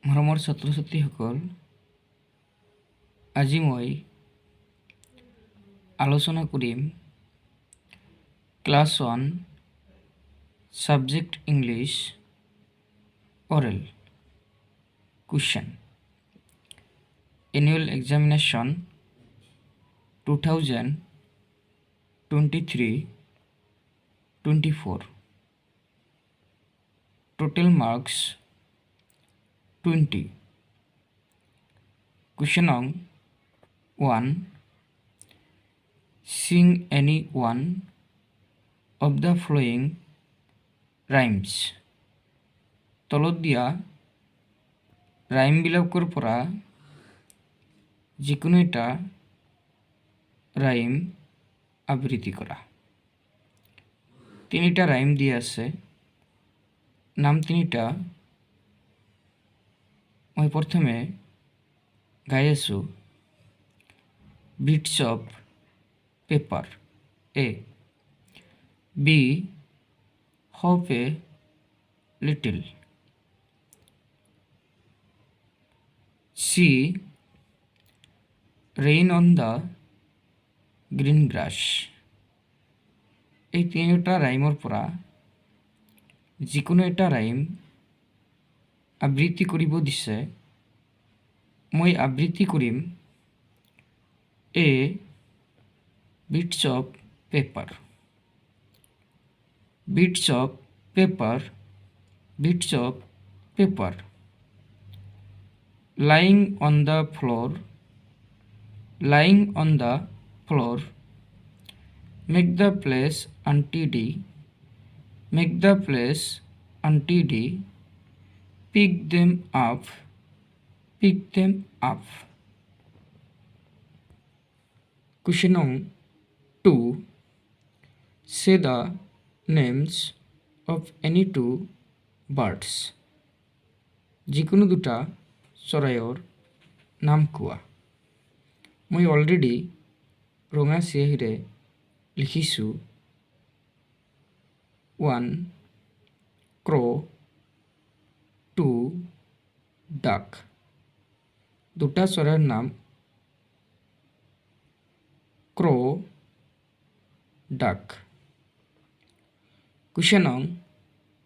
মৰমৰ ছাত্ৰ ছাত্ৰীসকল, আজি মই আলোচনা কৰিম class 1 subject English oral question annual examination 2023-24 total marks 20. Question on 1. Sing any one of the following rhymes. তলত দিয়া ৰাইমবিলাকৰ পৰা যিকোনো এটা ৰাইম আবৃত্তি কৰা। তিনিটা ৰাইম দিয়া আছে, নাম তিনিটা মই প্ৰথমে গাই আছোঁ। Bits of paper A, B hop a little, C rain on the green grass. এই তিনিটা ৰাইমৰ পৰা যিকোনো এটা ৰাইম আবৃত্তি কৰিব দিছে। মই আবৃত্তি কৰিম a bits of paper. Bits of paper, bits of paper, lying on the floor, lying on the floor, make the place untidy, make the place untidy, pick them up, pick them up. Question on 2. Say the names of any two birds. যিকোনো দুটা চৰাইৰ নাম কোৱা। মই already ৰঙা চিয়াহীৰে লিখিছোঁ। 1. crow, 2. duck. দুটা চৰাইৰ নাম crow, duck. Question on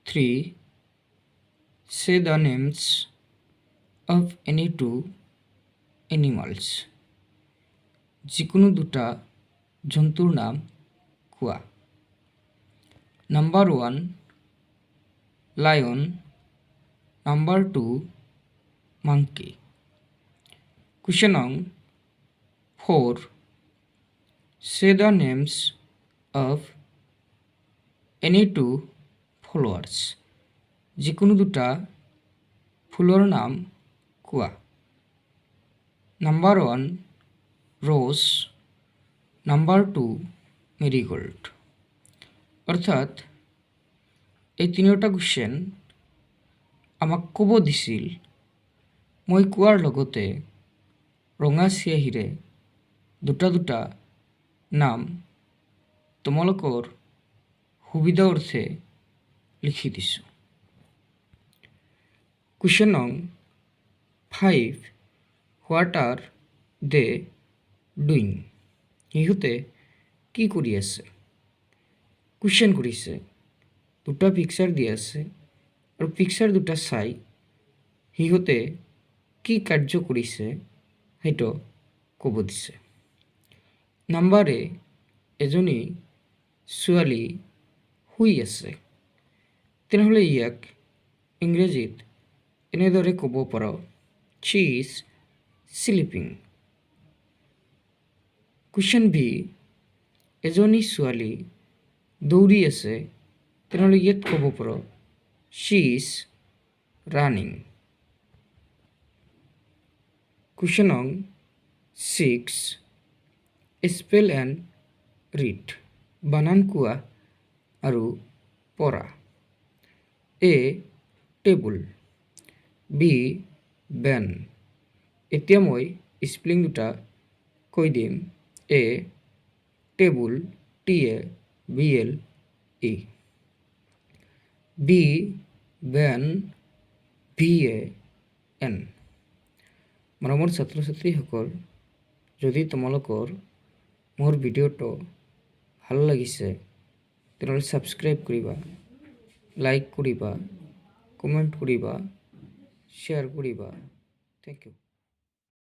3. Say the names of any two animals. যিকোনো দুটা জন্তুৰ নাম কোৱা। Number 1 lion, Number 2 monkey. Question on 4. Say the names of any two flowers. যিকোনো দুটা ফুলৰ নাম কোৱা। Number 1 rose, Number 2 marigold. অৰ্থাৎ এই তিনিওটা কুৱেশ্যন আমাক ক'ব দিছিল। মই কোৱাৰ লগতে ৰঙা চিয়াহীৰে দুটা দুটা নাম তোমালোকৰ সুবিধা অৰ্থে লিখি দিছোঁ। কুৱেশ্যন নং 5. What are they doing? সিহঁতে কি কৰি আছে? কুৱেশ্যন কৰিছে, দুটা পিকচাৰ দিয়া আছে আৰু পিকচাৰ দুটা চাই সিহঁতে কি কাৰ্য কৰিছে সেইটো ক'ব দিছে। নাম্বাৰ এ, এজনী ছোৱালী শুই আছে। তেনেহ'লে ইয়াক ইংৰাজীত এনেদৰে ক'ব পাৰোঁ, she is sleeping. Question B, এজনী ছোৱালী দৌৰি আছে। তেনেহ'লে ইয়াত ক'ব পাৰোঁ, she is running. Question on 6. Spell and read. বানান কোৱা আৰু পঢ়া। A table, B Ben. এতিয়া মই স্পেলিং দুটা কৈ দিম। A table, TABLE, B Ben, BAN, N. মৰমৰ ছাত্ৰ ছাত্ৰীসকল, যদি তোমালোকৰ মোৰ ভিডিঅ'টো ভাল লাগিছে তেনেহ'লে ছাবস্ক্ৰাইব কৰিবা, লাইক কৰিবা, কমেণ্ট কৰিবা, শ্বেয়াৰ কৰিবা। Thank U.